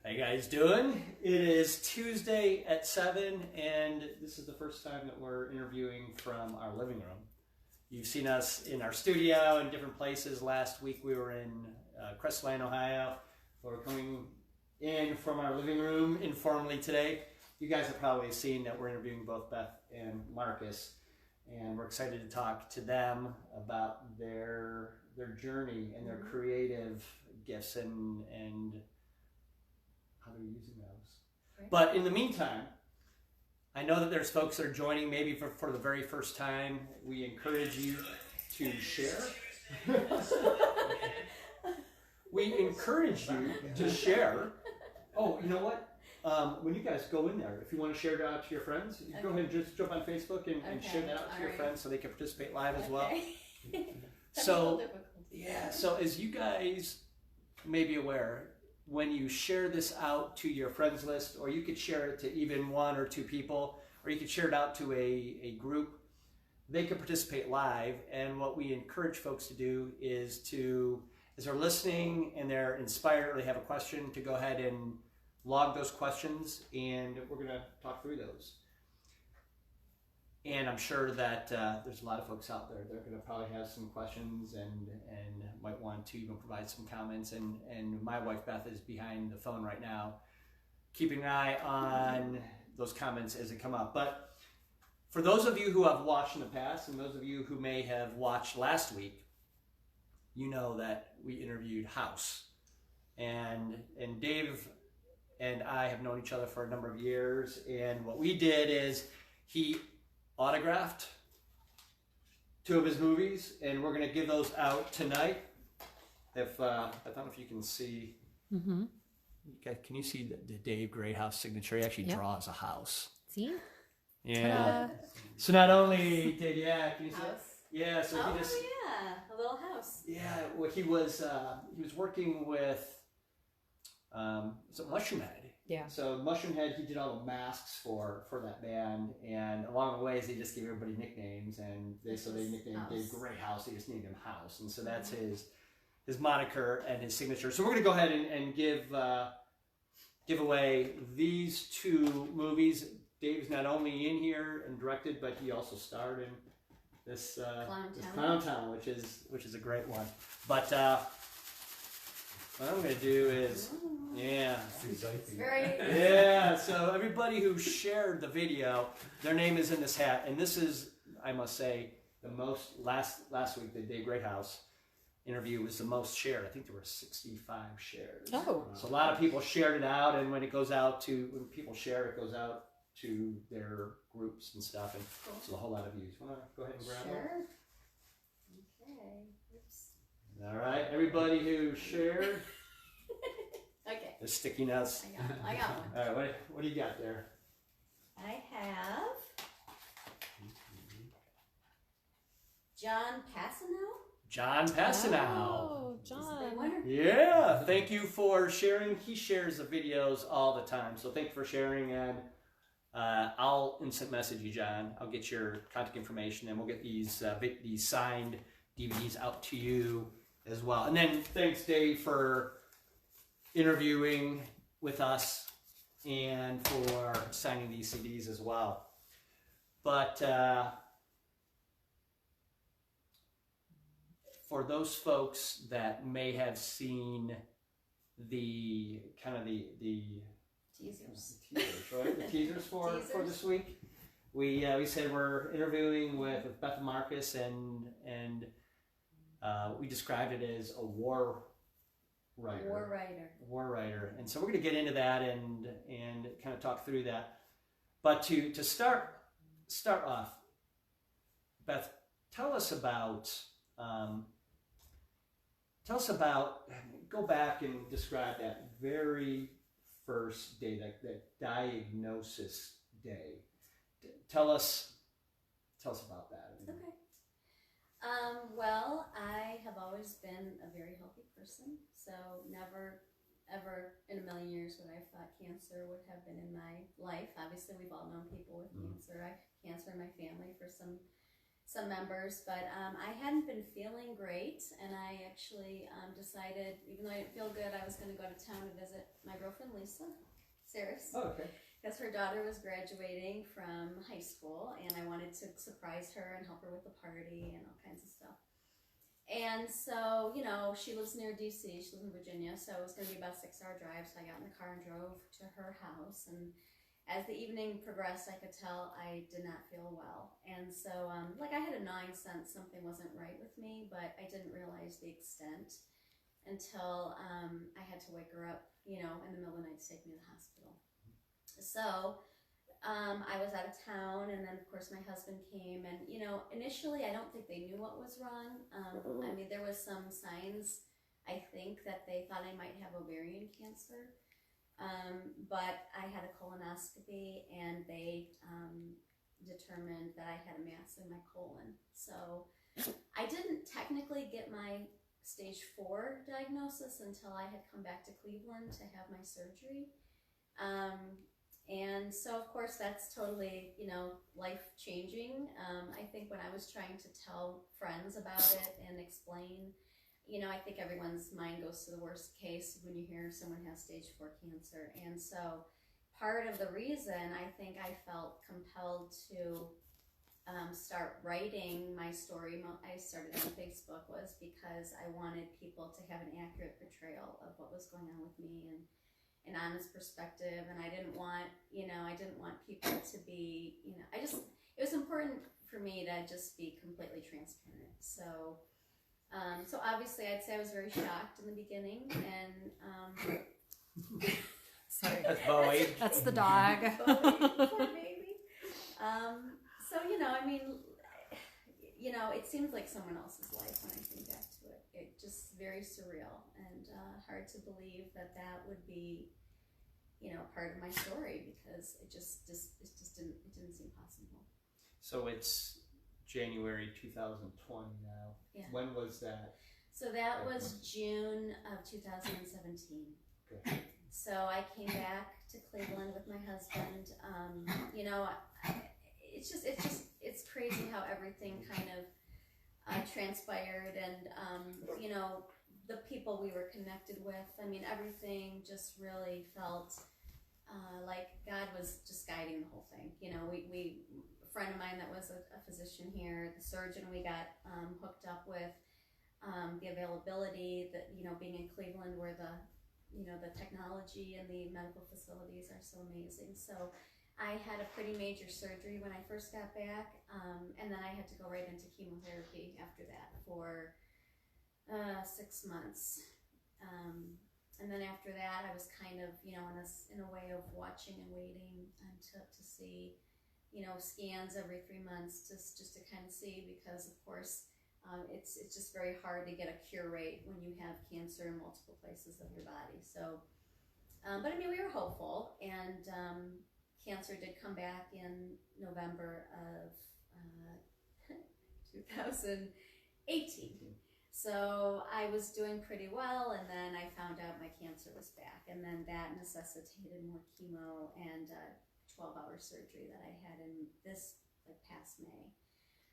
How you guys doing? It is Tuesday at 7, and this is the first time that we're interviewing from our living room. You've seen us in our studio in different places. Last week we were in Crestline, Ohio. We're coming in from our living room informally today. You guys have probably seen that we're interviewing both Beth and Markus, and we're excited to talk to them about their journey and their creative gifts and how they're using those. Right. But in the meantime, I know that there's folks that are joining maybe for the very first time. We encourage you to share. We encourage you to share. Oh, you know what? When you guys go in there, if you want to share it out to your friends, you go ahead and just jump on Facebook and share that out to your friends so they can participate live as well. So, yeah, so as you guys may be aware, when you share this out to your friends list, or you could share it to even one or two people, or you could share it out to a group, they could participate live. And what we encourage folks to do is to, as they're listening and they're inspired or they have a question, to go ahead and log those questions, and we're going to talk through those. And I'm sure that there's a lot of folks out there that are going to probably have some questions and might want to even provide some comments. And my wife Beth is behind the phone right now, keeping an eye on those comments as they come up. But for those of you who have watched in the past, and those of you who may have watched last week, you know that we interviewed House. And Dave and I have known each other for a number of years. And what we did is he autographed 2 of his movies, and we're going to give those out tonight. If I don't know if you can see, can you see the Dave Greathouse signature? He actually draws a house. See? Yeah. Ta-da. So not only did can you see house? It? Yeah. So he just a little house. Yeah. Well, he was working with was it Mushroom Head? Yeah. So Mushroom Head, he did all the masks for that band, and along the ways they just gave everybody nicknames, and they nicknamed Dave Greathouse. They just named him House, and so that's his moniker and his signature. So we're going to go ahead and give away these 2 movies. Dave's not only in here and directed, but he also starred in this Clown Town, which is a great one. But what I'm going to do is, so everybody who shared the video, their name is in this hat. And this is, I must say, the most, last week, the Dave Greathouse interview was the most shared. I think there were 65 shares. Oh. So a lot of people shared it out, and when people share, it goes out to their groups and stuff, and so a whole lot of views. Want to go ahead and grab Sure. it? Okay. Oops. All right, everybody who shared. Okay. The sticky notes. I got one. All right, what do you got there? I have John Passano. John Passano. Oh, John. Yeah, thank you for sharing. He shares the videos all the time, so thank you for sharing. And I'll instant message you, John. I'll get your contact information, and we'll get these signed DVDs out to you as well. And then thanks, Dave, for interviewing with us and for signing these CDs as well. But for those folks that may have seen the Teasers. The teasers, right? The teasers for this week. We said we're interviewing with Beth and Markus, and we described it as a war writer. And so we're going to get into that and kind of talk through that. But to start off, Beth, tell us about go back and describe that very first day, that diagnosis day. Tell us about that. Okay. Well, I have always been a very healthy person, so never, ever in a million years would I have thought cancer would have been in my life. Obviously, we've all known people with cancer. I had cancer in my family for some some members, but I hadn't been feeling great, and I actually decided, even though I didn't feel good, I was going to go to town to visit my girlfriend Lisa, Saris. Oh, okay. Because her daughter was graduating from high school, and I wanted to surprise her and help her with the party and all kinds of stuff. And so, you know, she lives near DC, she lives in Virginia, so it was going to be about a 6-hour drive, so I got in the car and drove to her house, and as the evening progressed, I could tell I did not feel well. And so, like, I had a gnawing sense something wasn't right with me, but I didn't realize the extent until I had to wake her up, you know, in the middle of the night to take me to the hospital. So I was out of town, and then of course my husband came, and you know, initially I don't think they knew what was wrong. I mean, there was some signs, I think, that they thought I might have ovarian cancer, but I had a colonoscopy, and they determined that I had a mass in my colon. So I didn't technically get my stage 4 diagnosis until I had come back to Cleveland to have my surgery. And so, of course, that's totally, you know, life-changing. I think when I was trying to tell friends about it and explain, you know, I think everyone's mind goes to the worst case when you hear someone has stage 4 cancer. And so part of the reason I think I felt compelled to start writing my story, I started on Facebook, was because I wanted people to have an accurate portrayal of what was going on with me and an honest perspective, and I didn't want, you know, I didn't want people to be, you know, it was important for me to just be completely transparent. So, so obviously I'd say I was very shocked in the beginning, and, sorry. That's Bowie. That's the dog. Bowie, poor baby. So, you know, I mean, you know, it seems like someone else's life when I think back to it. It just very surreal and hard to believe that that would be, you know, part of my story, because it just didn't seem possible. So it's January 2020 now. Yeah. When was that? So that was June of 2017. Okay. So I came back to Cleveland with my husband. You know, it's crazy how everything kind of transpired, and you know, the people we were connected with. I mean, everything just really felt like God was just guiding the whole thing. You know, we a friend of mine that was a physician here, the surgeon we got hooked up with, the availability, that, you know, being in Cleveland where the, you know, the technology and the medical facilities are so amazing. So I had a pretty major surgery when I first got back, and then I had to go right into chemotherapy after that for 6 months. And then after that, I was kind of, you know, in a way of watching and waiting to see, you know, scans every 3 months, just to kind of see, because of course it's just very hard to get a cure rate when you have cancer in multiple places of your body. So, but I mean, we were hopeful, and cancer did come back in November of 2018. So I was doing pretty well, and then I found out my cancer was back, and then that necessitated more chemo and 12-hour surgery that I had in this, like, past May.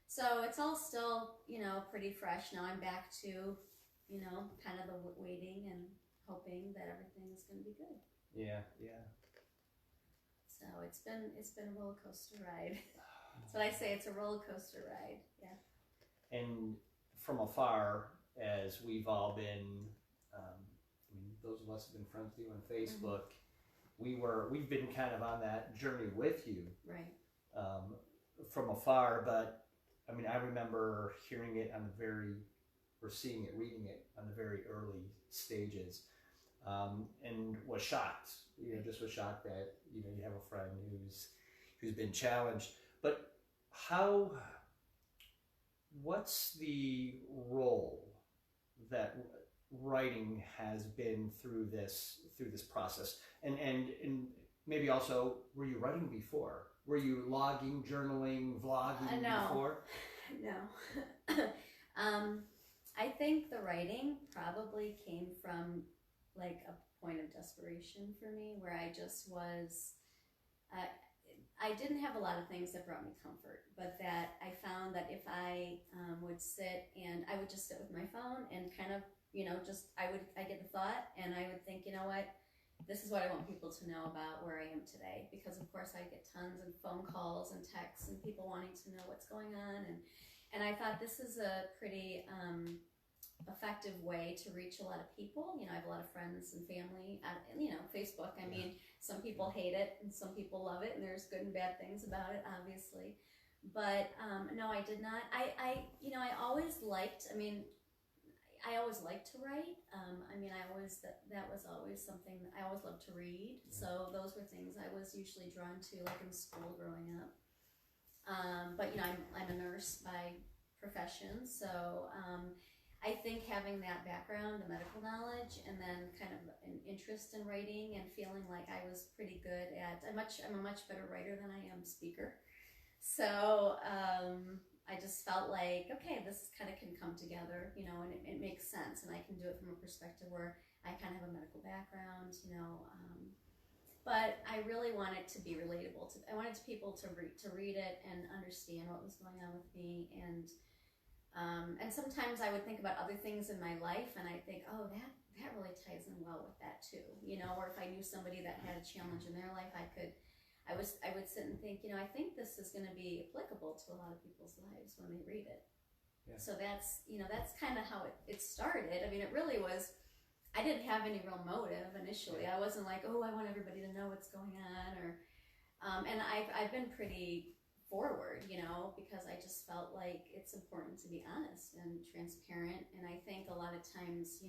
So it's all still, you know, pretty fresh. Now I'm back to, you know, kind of the waiting and hoping that everything is going to be good. Yeah, yeah. So it's been a roller coaster ride. That's what I say. It's a roller coaster ride. Yeah. And from afar, as we've all been, I mean, those of us who've been friends with you on Facebook, we've been kind of on that journey with you, right? From afar. But I mean, I remember hearing it or seeing it, reading it on the very early stages, and was shocked. You know, just was shocked that, you know, you have a friend who's been challenged. But what's the role that writing has been through this process, and maybe also, were you writing before? Were you logging, journaling, vlogging before? No. I think the writing probably came from, like, a point of desperation for me, where I just was I didn't have a lot of things that brought me comfort, but that I found that if I would sit and I would just sit with my phone and kind of, I get the thought and I would think, you know what, this is what I want people to know about where I am today, because of course I get tons of phone calls and texts and people wanting to know what's going on, and I thought this is a pretty effective way to reach a lot of people. I have a lot of friends and family at, Facebook. I mean, some people hate it and some people love it, and there's good and bad things about it, obviously. But no, I did not. I always liked. I always liked to write. That was always something I always loved to read. So those were things I was usually drawn to, like in school growing up. But I'm a nurse by profession, so I think having that background, the medical knowledge, and then kind of an interest in writing and feeling like I was pretty good at. I'm a much better writer than I am speaker. So I just felt like, okay, this kind of can come together, and it makes sense, and I can do it from a perspective where I kind of have a medical background, but I really wanted to be relatable. I wanted people to read it and understand what was going on with me, and sometimes I would think about other things in my life, and I think, oh, that really ties in well with that too, or if I knew somebody that had a challenge in their life, I would sit and think, I think this is going to be applicable to a lot of people's lives when they read it. Yeah. So that's kind of how it started. I mean, it really was, I didn't have any real motive initially. Yeah. I wasn't like, oh, I want everybody to know what's going on, or, and I've been pretty forward, because I just felt like it's important to be honest and transparent. And I think a lot of times,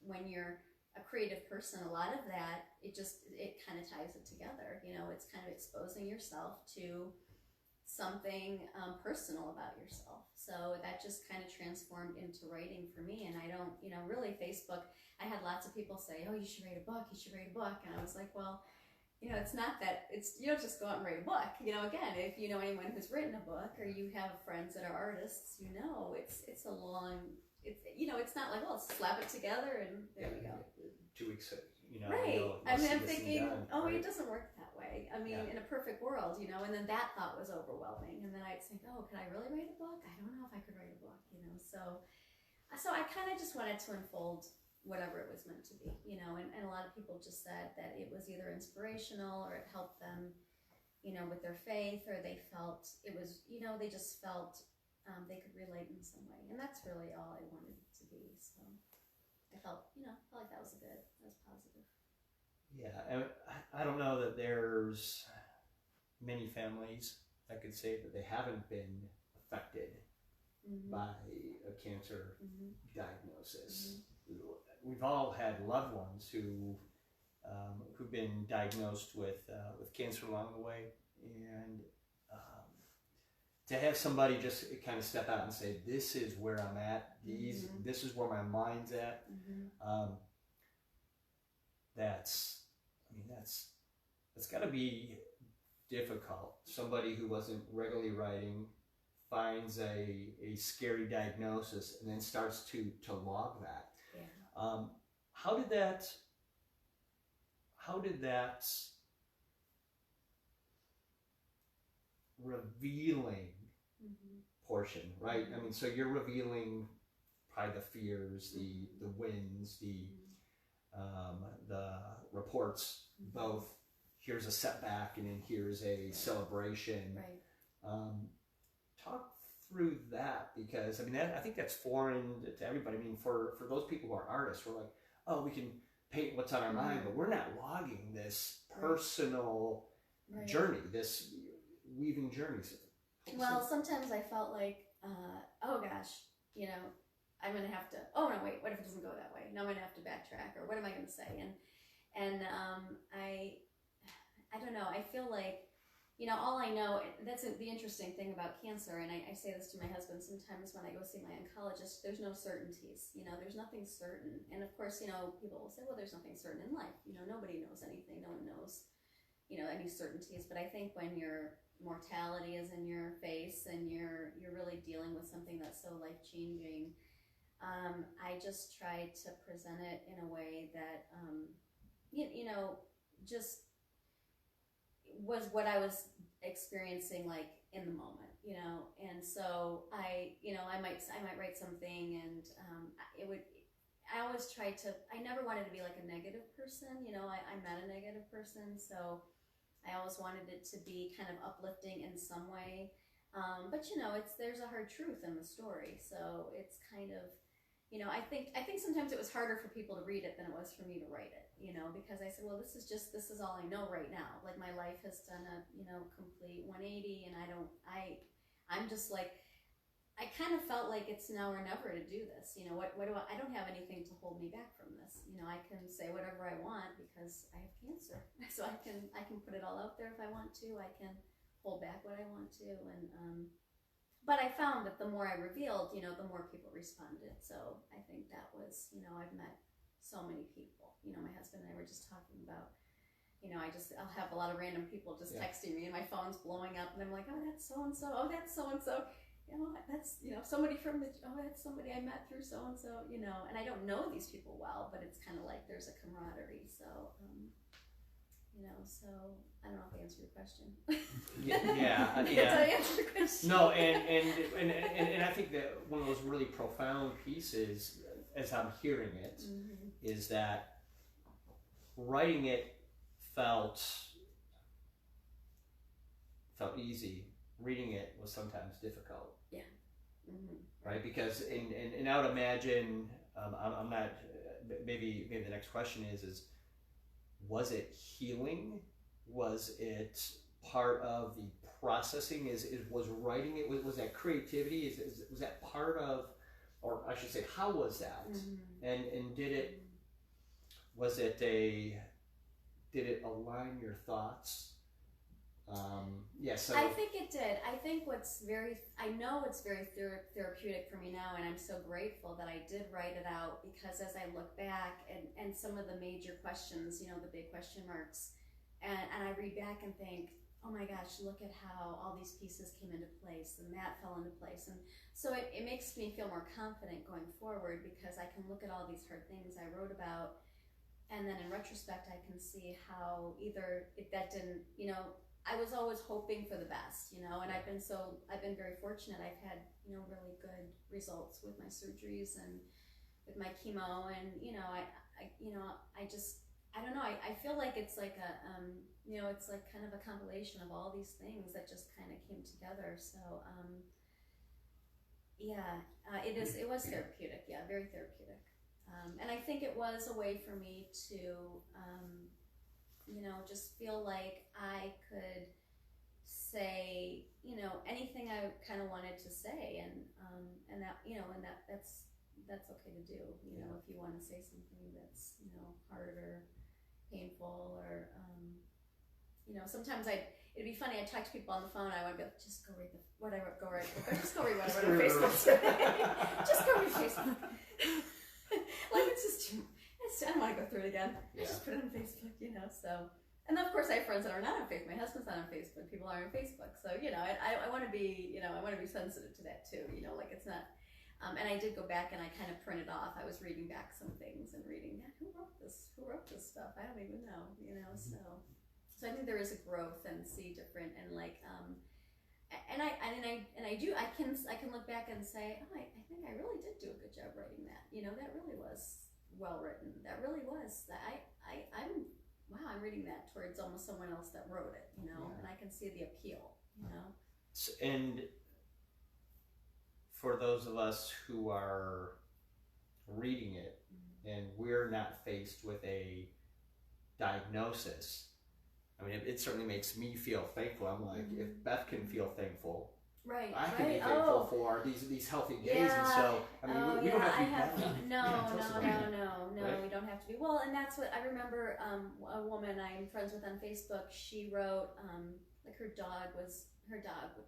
when you're a creative person, a lot of that, it kind of ties it together. It's kind of exposing yourself to something personal about yourself. So that just kind of transformed into writing for me. And I don't, really Facebook, I had lots of people say, oh, you should write a book, And I was like, well, it's not that, you don't just go out and write a book. Again, if you know anyone who's written a book, or you have friends that are artists, it's a long, it's not like, well, slap it together and there we go. 2 weeks, right. I'm thinking, right? It doesn't work that way. In a perfect world, and then that thought was overwhelming. And then I'd think, oh, could I really write a book? I don't know if I could write a book, So I kind of just wanted to unfold whatever it was meant to be, and a lot of people just said that it was either inspirational or it helped them, with their faith, or they felt it was, they just felt they could relate in some way. And that's really all I wanted it to be. So I felt like that was positive. Yeah, and I don't know that there's many families that could say that they haven't been affected by a cancer diagnosis. We've all had loved ones who've been diagnosed with cancer along the way, and to have somebody just kind of step out and say, "This is where I'm at. This is where my mind's at." That's got to be difficult. Somebody who wasn't regularly writing finds a scary diagnosis and then starts to log that. Yeah. How did that revealing portion, right? So you're revealing probably the fears, the wins, the reports, both. Here's a setback and then here's a celebration. Right. Talk through that, because I think that's foreign to everybody. For those people who are artists, we're like, oh, we can paint what's on our mind, but we're not logging this personal journey, this weaving journeys. Well, sometimes I felt like, oh gosh, I'm gonna have to. Oh no, wait, what if it doesn't go that way? Now I'm gonna have to backtrack, or what am I gonna say? And I don't know. I feel like, all I know, that's the interesting thing about cancer, and I say this to my husband sometimes when I go see my oncologist, there's no certainties, there's nothing certain. And of course, people will say, well, there's nothing certain in life, nobody knows anything, no one knows, any certainties. But I think when your mortality is in your face and you're really dealing with something that's so life-changing, I just try to present it in a way that, just was what I was experiencing like in the moment, you know. And so I might write something, and I always tried to, I never wanted to be like a negative person, you know. I'm not a negative person, so I always wanted it to be kind of uplifting in some way. But you know, there's a hard truth in the story, so it's kind of, you know, I think sometimes it was harder for people to read it than it was for me to write it, you know, because I said, well, this is all I know right now. Like, my life has done a, you know, complete 180, and I'm just like, I kind of felt like it's now or never to do this. You know, what do I don't have anything to hold me back from this. You know, I can say whatever I want because I have cancer. So I can put it all out there if I want to. I can hold back what I want to. And but I found that the more I revealed, you know, the more people responded. So I think that was, you know, I've met so many people. You know, my husband and I were just talking about, you know, I'll have a lot of random people just texting me, and my phone's blowing up, and I'm like, oh, that's so and so. Oh, that's so and so. You know, that's, you know, somebody from that's somebody I met through so and so. You know, and I don't know these people well, but it's kind of like there's a camaraderie. So, you know, so I don't know if I answered your question. Yeah. Did I answer your question? No, and I think that one of those really profound pieces, as I'm hearing it, is that writing it felt easy. Reading it was sometimes difficult. Yeah. Right, because and I would imagine, I'm not. Maybe the next question is was it healing? Was it part of the processing? Was writing it? Was that creativity? Was that part of, or I should say, how was that? And did it? Was it did it align your thoughts? So I think it did. I think I know it's very therapeutic for me now, and I'm so grateful that I did write it out, because as I look back and some of the major questions, you know, the big question marks, and I read back and think, oh my gosh, look at how all these pieces came into place, and that fell into place. And so it makes me feel more confident going forward, because I can look at all these hard things I wrote about, and then in retrospect I can see how either if that didn't, you know, I was always hoping for the best, you know, and I've been very fortunate. I've had, you know, really good results with my surgeries and with my chemo, and, you know, I don't know, I feel like it's like a, you know, it's like kind of a compilation of all these things that just kind of came together. So, it was therapeutic. Yeah, very therapeutic. And I think it was a way for me to, you know, just feel like I could say, you know, anything I kind of wanted to say, and that, you know, and that's okay to do, you know, if you want to say something that's, you know, hard or painful, or, you know, sometimes it'd be funny, I'd talk to people on the phone, I would go, just go read what I wrote, just go read what I wrote on Facebook today. Just go read Facebook. Like, it's just too, I don't want to go through it again. I just put it on Facebook, you know. So, and of course I have friends that are not on Facebook. My husband's not on Facebook. People are on Facebook. So, you know, I want to be, you know, I want to be sensitive to that too. You know, like, it's not. And I did go back and I kind of printed off. I was reading back some things and reading, who wrote this? Who wrote this stuff? I don't even know. You know, so I think there is a growth and see different, and like, and I can look back and say, oh, I think I really did do a good job writing that. You know, that really was well written. That really was. I'm reading that towards almost someone else that wrote it, you know, and I can see the appeal, you know. And for those of us who are reading it and we're not faced with a diagnosis, I mean, it certainly makes me feel thankful. I'm like, if Beth can feel thankful, right, I can be thankful for these healthy days. And so, I mean, we don't have to be bad. No, we don't have to be. Well, and that's what I remember. A woman I'm friends with on Facebook, she wrote, like, her dog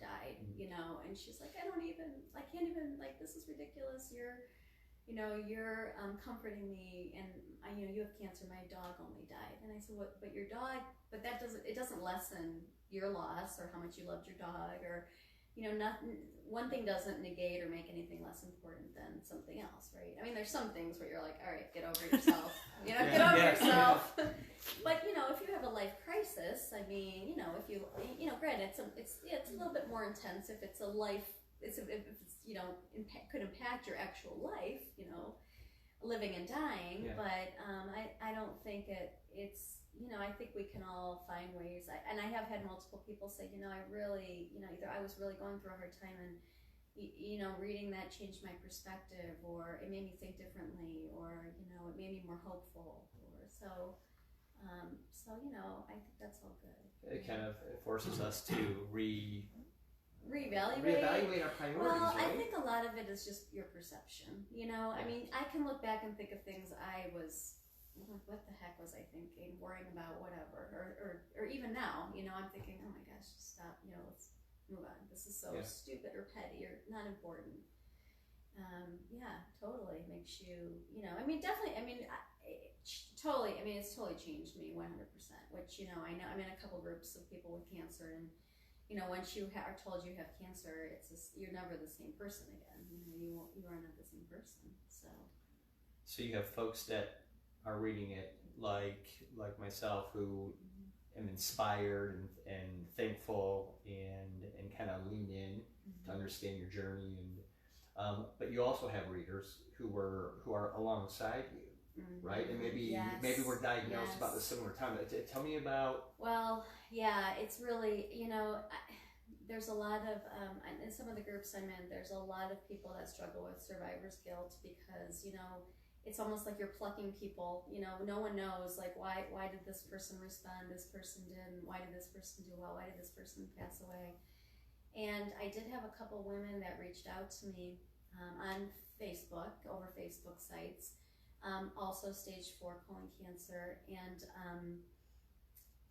died, you know, and she's like, I can't even, like, this is ridiculous. You're comforting me, and you have cancer. My dog only died. And I said, what? But your dog, but it doesn't lessen your loss or how much you loved your dog, or, you know, one thing doesn't negate or make anything less important than something else, right? I mean, there's some things where you're like, all right, get over yourself, you know, get over yourself. But, you know, if you have a life crisis, I mean, you know, if you know, granted, it's a little bit more intense if it's a life. If it's, you know, could impact your actual life, you know, living and dying. Yeah. But I don't think it's, you know, I think we can all find ways. And I have had multiple people say, you know, I really, you know, either I was really going through a hard time and, you know, reading that changed my perspective, or it made me think differently, or, you know, it made me more hopeful, or so, you know, I think that's all good. It kind of forces us to reevaluate our priorities, well, right? I think a lot of it is just your perception, you know. Yeah. I mean, I can look back and think of things I was, what the heck was I thinking, worrying about whatever, or even now, you know, I'm thinking, oh my gosh, just stop, you know, let's move on, this is so stupid or petty or not important. Yeah, totally makes you, you know, I mean, definitely, I mean, it's totally changed me 100%, which, you know, I know I'm in a couple groups of people with cancer, and you know, once you are told you have cancer, it's just, you're never the same person again. You know, you are not the same person. So you have folks that are reading it like myself, who am inspired and thankful and kind of lean in to understand your journey, and but you also have readers who are alongside you, right? And maybe we're diagnosed about the similar time. Tell me about. Well, yeah, it's really, you know, there's a lot of in some of the groups I'm in, there's a lot of people that struggle with survivor's guilt, because, you know, it's almost like you're plucking people, you know, no one knows, like, why did this person respond, this person didn't, why did this person do well, why did this person pass away. And I did have a couple women that reached out to me on Facebook, over Facebook sites, also stage 4 colon cancer, and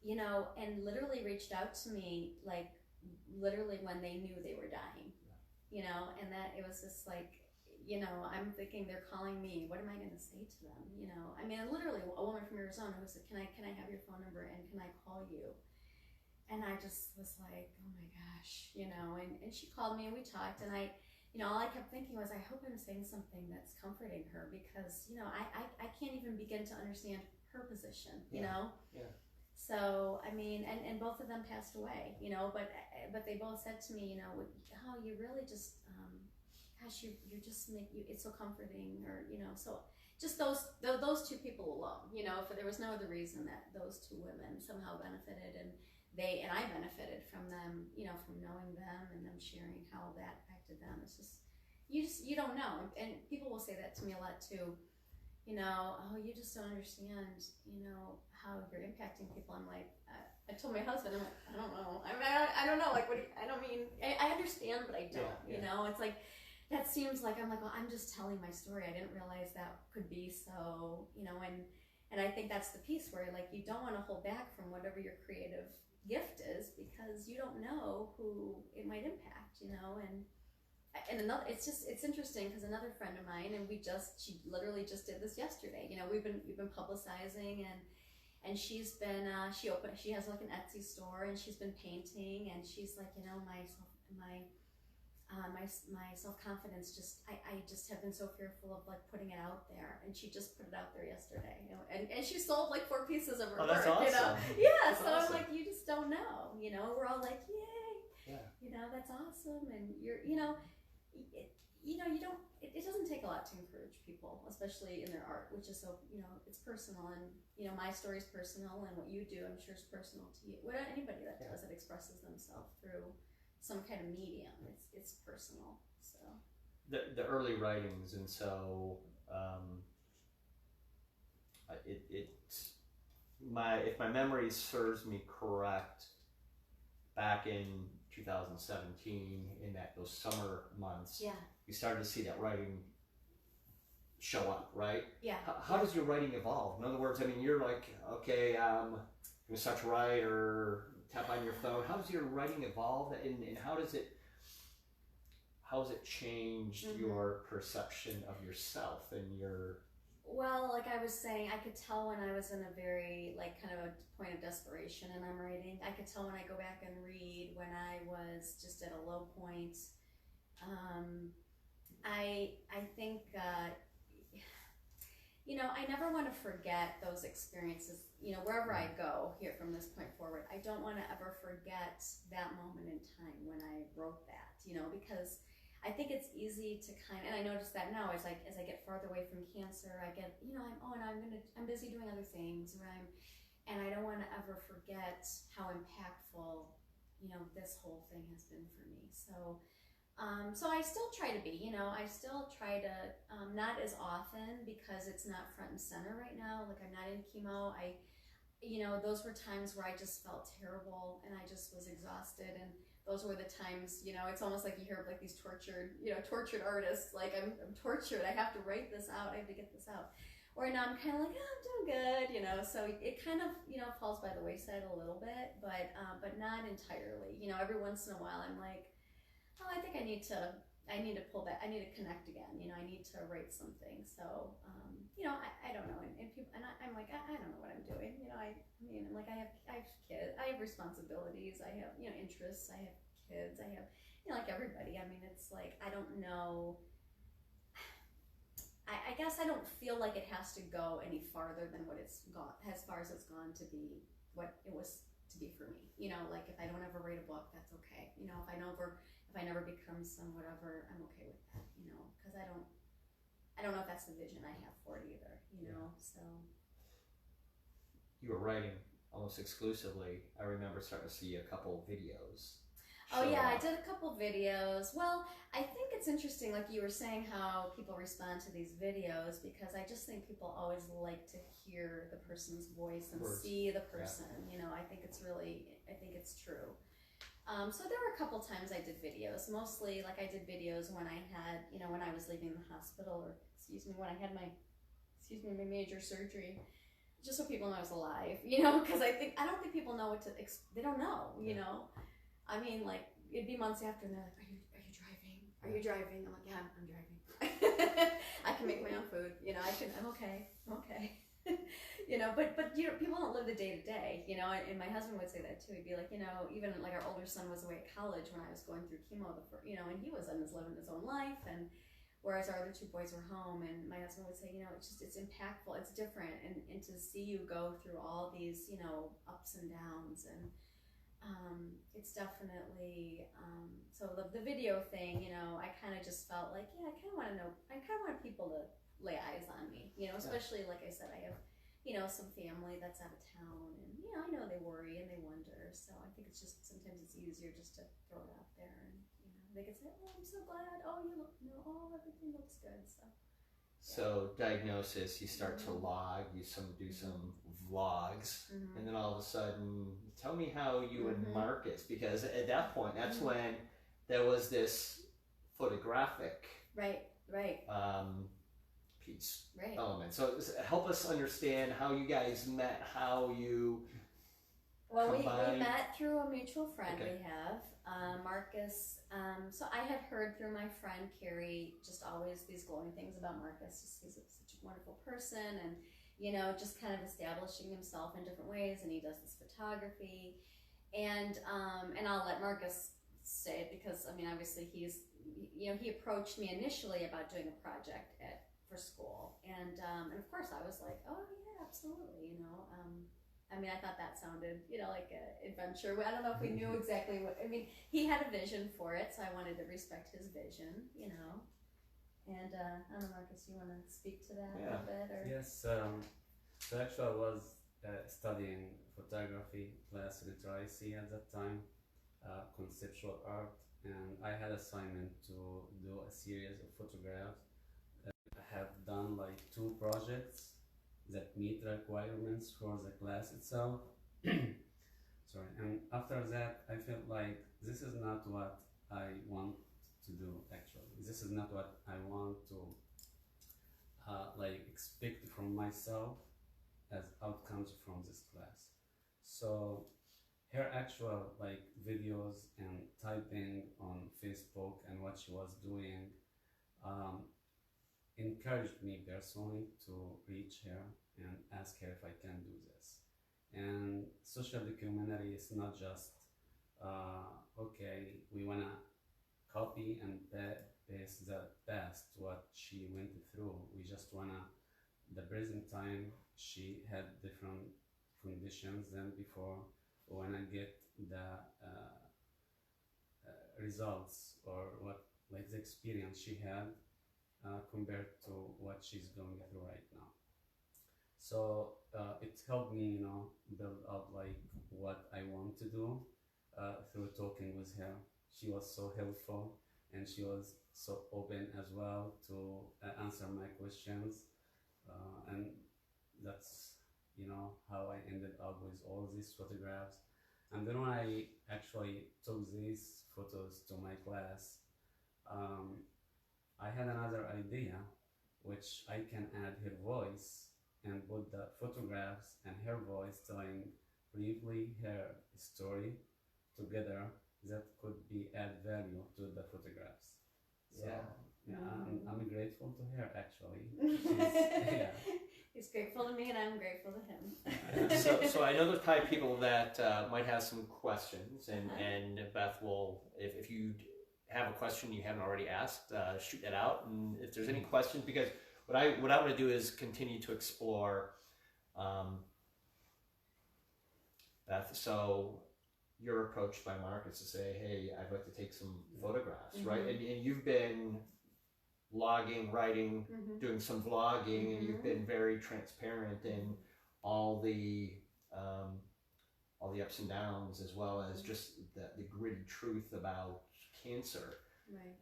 you know, and literally reached out to me, like, literally when they knew they were dying, you know, and that it was just like, you know, I'm thinking they're calling me, what am I going to say to them, you know? I mean, literally a woman from Arizona who said, can I have your phone number and can I call you? And I just was like, oh my gosh, you know, and she called me and we talked, and I, you know, all I kept thinking was, I hope I'm saying something that's comforting her, because, you know, I can't even begin to understand her position, you know? Yeah. So, I mean, and both of them passed away, you know, but they both said to me, you know, oh, you really just, gosh, you just it's so comforting, or, you know, so just those two people alone, you know, there was no other reason that those two women somehow benefited, and I benefited from them, you know, from knowing them and them sharing how that affected them. It's just, you don't know, and people will say that to me a lot too. You know, oh, you just don't understand, you know, how you're impacting people. I'm like, I told my husband, I'm like, I don't know. I mean, I don't know. Like, I understand, but I don't. Yeah. You know, it's like, that seems like, I'm like, well, I'm just telling my story. I didn't realize that could be so, you know, and I think that's the piece where, like, you don't want to hold back from whatever your creative gift is, because you don't know who it might impact, you know, and another, it's interesting, because another friend of mine, and she literally just did this yesterday, you know, we've been publicizing, and she's been she has like an Etsy store, and she's been painting, and she's like, you know, my self-confidence I just have been so fearful of, like, putting it out there, and she just put it out there yesterday, you know, and she sold like 4 pieces of her work, awesome. You know, yeah, that's so awesome. I'm like, you just don't know, you know, we're all like, yay, you know, that's awesome, and you're, you know, it doesn't take a lot to encourage people, especially in their art, which is so, you know, it's personal, and, you know, my story's personal, and what you do, I'm sure, is personal to you. What anybody that does, that expresses themselves through some kind of medium, it's personal. So the early writings, and so if my memory serves me correct, back in 2017, in those summer months, you started to see that writing show up, right? Yeah. How does your writing evolve? In other words, I mean, you're like, okay, I'm gonna start to write, or tap on your phone. How does your writing evolve, and how has it changed your perception of yourself and your? Well, like I was saying, I could tell when I was in a very, like, kind of a point of desperation and I'm writing. I could tell when I go back and read when I was just at a low point. I think you know, I never want to forget those experiences, you know, wherever I go here from this point forward. I don't want to ever forget that moment in time when I wrote that, you know, because I think it's easy to and I notice that now as I get farther away from cancer, I get, you know, I'm busy doing other things, or and I don't want to ever forget how impactful, you know, this whole thing has been for me. So, so I still try to be, you know, I still try to, not as often because it's not front and center right now. Like, I'm not in chemo. You know, those were times where I just felt terrible and I just was exhausted, and those were the times, you know, it's almost like you hear of like these tortured artists, like I'm tortured, I have to write this out, I have to get this out. Or now I'm kind of like, oh, I'm doing good, you know, so it kind of, you know, falls by the wayside a little bit, but not entirely. You know, every once in a while I'm like, oh, I think I need to pull back, I need to connect again, you know, I need to write something. So, you know, I don't know, and people, and I'm like, I don't know what I'm doing, you know, I mean, I'm like, I have kids, I have responsibilities, I have, you know, interests, I have kids, I have, you know, like everybody. I mean, it's like, I don't know, I guess I don't feel like it has to go any farther than what it's gone, as far as it's gone to be what it was to be for me. You know, like if I don't ever write a book, that's okay. You know, if I never become some whatever, I'm okay with that. You know, because I don't know if that's the vision I have for it either. You know, so. You were writing almost exclusively. I remember starting to see a couple videos. Oh yeah, I did a couple videos. Well, I think it's interesting, like you were saying, how people respond to these videos, because I just think people always like to hear the person's voice and see the person. Yeah. You know, I think it's true. So there were a couple times I did videos. Mostly, like I did videos when I had, you know, when I was leaving the hospital, or when I had my major surgery, just so people know I was alive. You know, because I don't think people know what to. They don't know. You know. I mean, like, it'd be months after, and they're like, are you driving? Are you driving? I'm like, yeah, I'm driving. I can make my own food. You know, I'm okay. You know, but you know, people don't live the day to day, you know, and my husband would say that too. He'd be like, you know, even like our older son was away at college when I was going through chemo, you know, and he was living his own life, and whereas our other two boys were home, and my husband would say, you know, it's impactful, it's different, and to see you go through all these, you know, ups and downs, and it's definitely, so the video thing, you know, I kind of just felt like, yeah, I kind of want people to lay eyes on me, you know, especially, like I said, I have, you know, some family that's out of town, and, you know, I know they worry and they wonder, so I think it's just, sometimes it's easier just to throw it out there, and, you know, they can say, oh, I'm so glad, oh, you look, you know, oh, everything looks good, so. So diagnosis, you start to log, you do some vlogs, and then all of a sudden, tell me how you and Markus, because at that point, that's when there was this photographic piece element. So help us understand how you guys met, how you combined. We met through a mutual friend we have, Markus. So I had heard through my friend Carrie just always these glowing things about Markus. Just he's such a wonderful person, and you know, just kind of establishing himself in different ways. And he does this photography, and I'll let Markus say it, because I mean, obviously he approached me initially about doing a project for school, and of course I was like, oh yeah, absolutely, you know. I mean, I thought that sounded, you know, like an adventure. I don't know if we knew exactly what, I mean, he had a vision for it, so I wanted to respect his vision, you know. And I don't know, Markus, you want to speak to that a little bit? Or? Yes, so actually I was studying photography class at Restorative at that time, conceptual art, and I had assignment to do a series of photographs. I have done like 2 projects that meet the requirements for the class itself. Sorry, and after that I felt like this is not what I want to do actually. This is not what I want to like expect from myself as outcomes from this class. So her actual like videos and typing on Facebook and what she was doing encouraged me personally to reach her and ask her if I can do this. And social documentary is not just okay, we wanna copy and paste the best what she went through. We just wanna the present time she had different conditions than before. When I get the results or what like the experience she had compared to what she's going through right now. So it helped me, build up like what I want to do through talking with her. She was so helpful and she was so open as well to answer my questions, and that's how I ended up with all these photographs. And then when I actually took these photos to my class, I had another idea, which I can add her voice and put the photographs and her voice telling briefly her story together that could be add value to the photographs. So, yeah, I'm grateful to her actually. Yeah. He's grateful to me and I'm grateful to him. So I know there's probably people that might have some questions, and Beth will, if you have a question you haven't already asked, shoot that out. And if there's any questions, because what I want to do is continue to explore, Beth. So you're approached by Markus to say, hey, I'd like to take some photographs, right? And you've been blogging, writing, doing some vlogging, and you've been very transparent in all the ups and downs, as well as just the gritty truth about cancer. Right.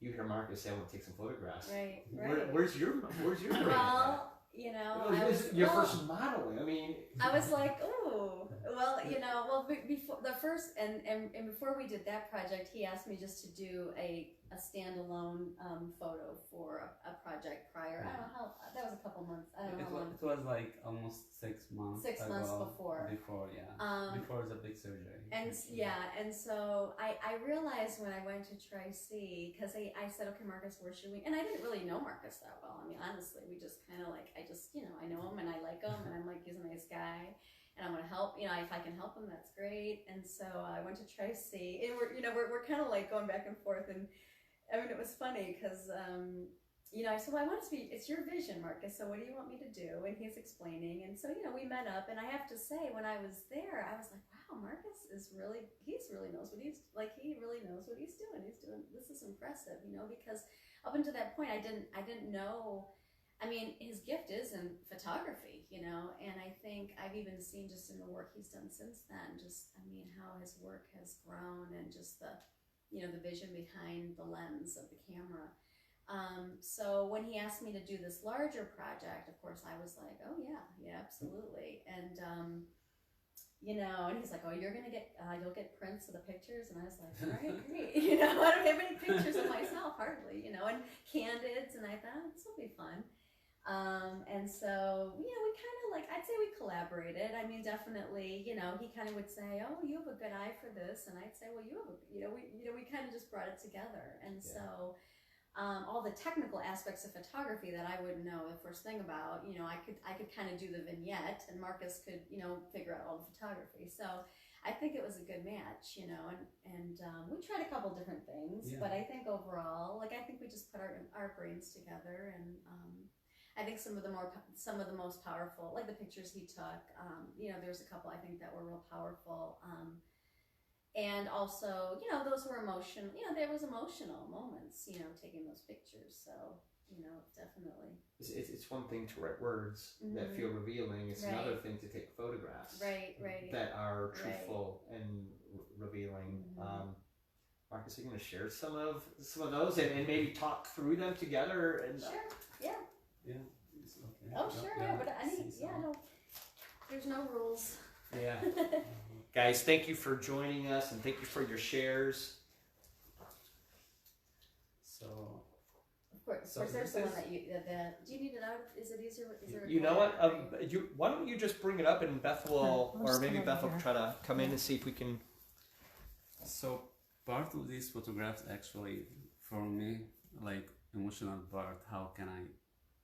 You hear Markus say, "I want to take some photographs." Right. Where's your brain? Well, I was your first modeling. I mean, I was like, oh, well, before the first and before we did that project, he asked me just to do a standalone photo for a project prior. I don't know how, that was a couple months. I don't know how long. It was like almost 6 months. 6 months before. Before the big surgery. And so I realized when I went to try C, because I said, okay, Markus, where should we? And I didn't really know Markus that well. I mean, honestly, we just kind of like, I know him and I like him and I'm like, he's a nice guy. And I'm gonna help, if I can help him, that's great. And so I went to try C, and we're kind of like going back and forth. And I mean, it was funny because I said, well, I want it to be, it's your vision, Markus. So what do you want me to do? And he's explaining. And so we met up, and I have to say, when I was there, I was like, wow, Markus he really knows what he's like. He really knows what he's doing. This is impressive, because up until that point, I didn't know. I mean, his gift is in photography, and I think I've even seen just in the work he's done since then, how his work has grown and just the vision behind the lens of the camera. So when he asked me to do this larger project, of course, I was like, oh yeah, absolutely. And, and he's like, oh, you'll get prints of the pictures. And I was like, all right, great. I don't have any pictures of myself, hardly, and candids. And I thought, this will be fun. And so, we kind of I'd say we collaborated. I mean, definitely, he kind of would say, oh, you have a good eye for this. And I'd say, well, you have we kind of just brought it together. And so, all the technical aspects of photography that I wouldn't know the first thing about, I could kind of do the vignette, and Markus could, figure out all the photography. So I think it was a good match, and we tried a couple different things, but I think overall, I think we just put our brains together, and I think some of the most powerful, like the pictures he took, there's a couple I think that were real powerful. And also, those were emotional, there was emotional moments, taking those pictures. So, definitely. It's one thing to write words that feel revealing. It's another thing to take photographs that are truthful and revealing. Markus, are you going to share some of those and maybe talk through them together? And sure. Yeah. Yeah. Okay. Oh, sure. Yeah, but no. There's no rules. Yeah. Guys, thank you for joining us, and thank you for your shares. Of course, there's the one that do you need it out? Is it easier? Is there you know what? Why don't you just bring it up, and Beth will, or maybe Beth will try to come in and see if we can. So part of these photographs, actually, for me, emotional part. How can I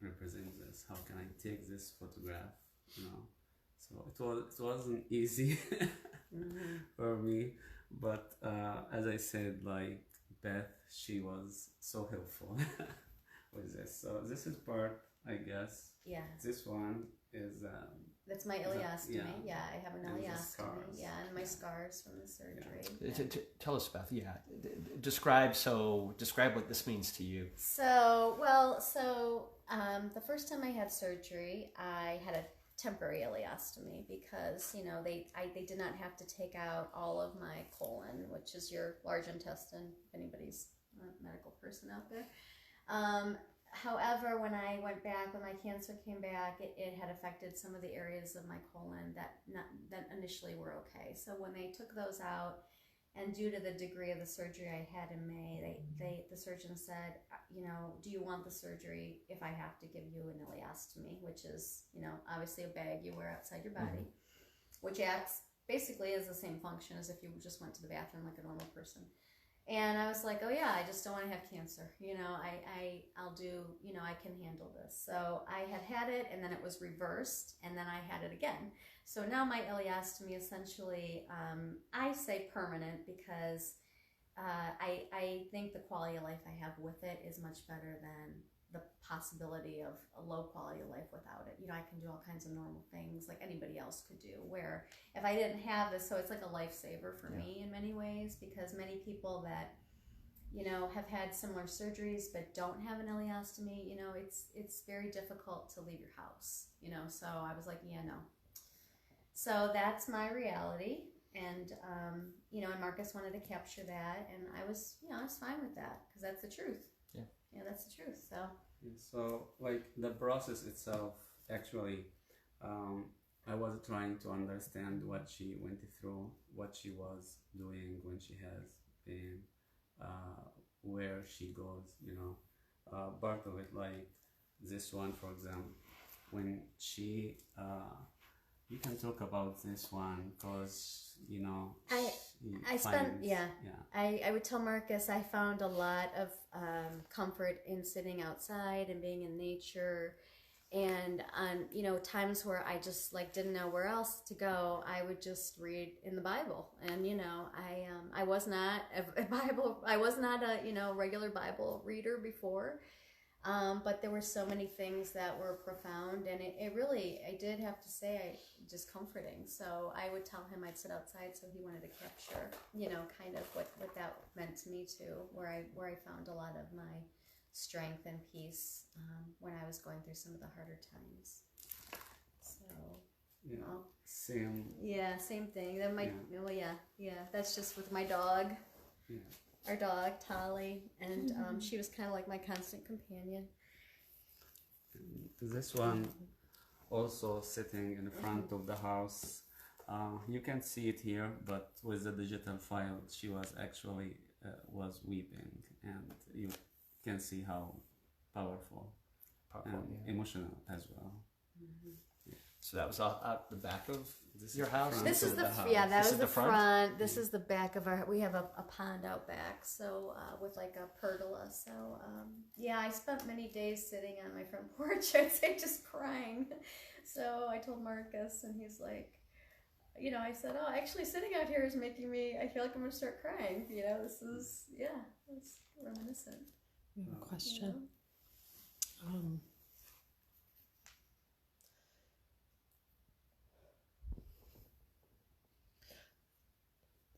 represent this? How can I take this photograph? So it wasn't easy for me, but as I said, Beth, she was so helpful with this. So this is part I guess. Yeah. This one is. That's my ileostomy. Yeah, I have an And the ileostomy. scars. Yeah, and my scars from the surgery. Yeah. Tell us, Beth. Yeah, describe what this means to you. So, the first time I had surgery, I had a temporary ileostomy because they did not have to take out all of my colon, which is your large intestine. If anybody's a medical person out there. However, when I went back, when my cancer came back, it had affected some of the areas of my colon that initially were okay. So when they took those out, and due to the degree of the surgery I had in May, the surgeon said, do you want the surgery if I have to give you an ileostomy, which is, obviously a bag you wear outside your body, which acts basically as the same function as if you just went to the bathroom like a normal person. And I was like, oh yeah, I just don't want to have cancer. I'll do, I can handle this. So I had it, and then it was reversed, and then I had it again. So now my ileostomy essentially, I say permanent because I think the quality of life I have with it is much better than the possibility of a low quality of life without it. I can do all kinds of normal things like anybody else could do, where if I didn't have this, so it's like a lifesaver for me in many ways, because many people that have had similar surgeries but don't have an ileostomy, it's very difficult to leave your house, so I was like, yeah, no. So that's my reality, and and Markus wanted to capture that, and I was fine with that because that's the truth. Yeah, that's the truth. So, like, the process itself, actually, I was trying to understand what she went through, what she was doing when she has pain, where she goes, part of it, like this one, for example, when she, you can talk about this one because, I would tell Markus I found a lot of comfort in sitting outside and being in nature, and on times where I just didn't know where else to go, I would just read in the Bible, and I was not a regular Bible reader before. But there were so many things that were profound, and it really, I did have to say, just comforting. So I would tell him I'd sit outside, so he wanted to capture, kind of what that meant to me too, where I found a lot of my strength and peace when I was going through some of the harder times. So same. Yeah, same thing. That might. Oh yeah. That's just with my dog. Yeah. Our dog, Tolly, and she was kind of like my constant companion. This one also sitting in front of the house. You can see it here, but with the digital file, she was actually was weeping, and you can see how powerful and emotional as well. Mm-hmm. So that was out the back of your house? This is the house. Yeah, that was the front. This is the back of our, we have a pond out back, so with like a pergola. So I spent many days sitting on my front porch, I'd say, just crying. So I told Markus, and he's like, I said, oh, actually sitting out here is making me, I feel like I'm going to start crying. This is, it's reminiscent. Question.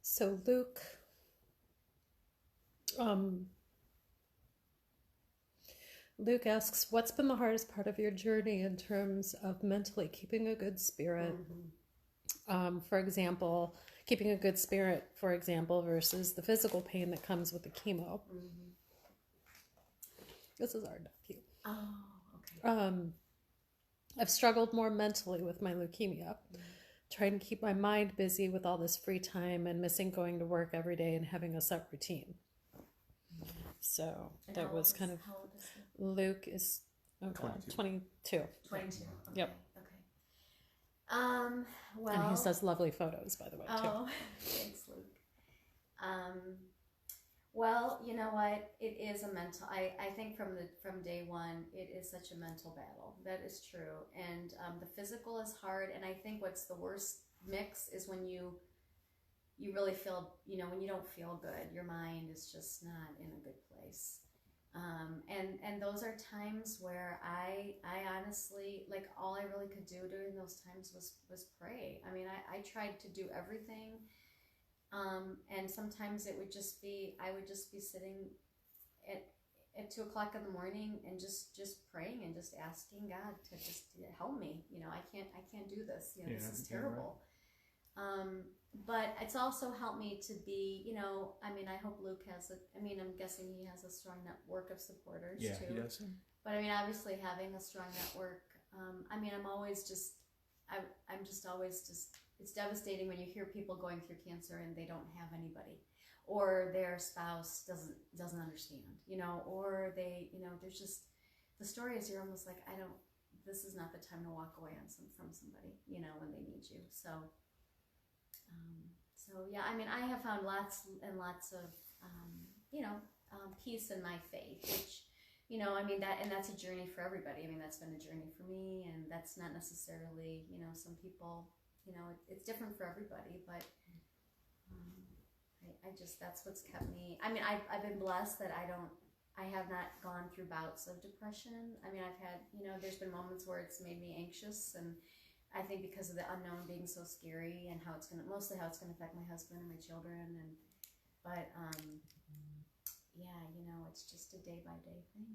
So Luke asks, what's been the hardest part of your journey in terms of mentally keeping a good spirit? For example, keeping a good spirit, for example, versus the physical pain that comes with the chemo. This is our nephew. Oh, okay. I've struggled more mentally with my leukemia. Trying to keep my mind busy with all this free time and missing going to work every day and having a set routine. So and that was kind of, how old is he? Luke is 22. 22. Okay. Yep. Okay. Well. And he does lovely photos, by the way, too. Oh, thanks, Luke. Well, you know what? It is a mental. I think from day one, it is such a mental battle. That is true, and the physical is hard. And I think what's the worst mix is when you really feel, when you don't feel good. Your mind is just not in a good place, And those are times where I honestly, like, all I really could do during those times was pray. I mean, I tried to do everything. And sometimes it would just be, I would just be sitting at 2 o'clock in the morning and just praying and just asking God to just help me. You know, I can't do this. You know, this is terrible. Right. But it's also helped me to be, you know, I mean, I hope Luke has I'm guessing he has a strong network of supporters too. Yeah, he does. But I mean, obviously having a strong network, I mean, I'm always just, I'm just always just, it's devastating when you hear people going through cancer and they don't have anybody, or their spouse doesn't understand, you know, or they, you know, there's just, the story is you're almost like, this is not the time to walk away from somebody, you know, when they need you. So yeah, I mean, I have found lots and lots of, you know, peace in my faith, which, you know, I mean, that's a journey for everybody. I mean, that's been a journey for me, and that's not necessarily, you know, some people, you know, it's different for everybody, but I just, that's what's kept me. I mean, I've been blessed that I have not gone through bouts of depression. I mean, I've had, you know, there's been moments where it's made me anxious, and I think because of the unknown being so scary, and mostly how it's gonna affect my husband and my children, but yeah, you know, it's just a day by day thing.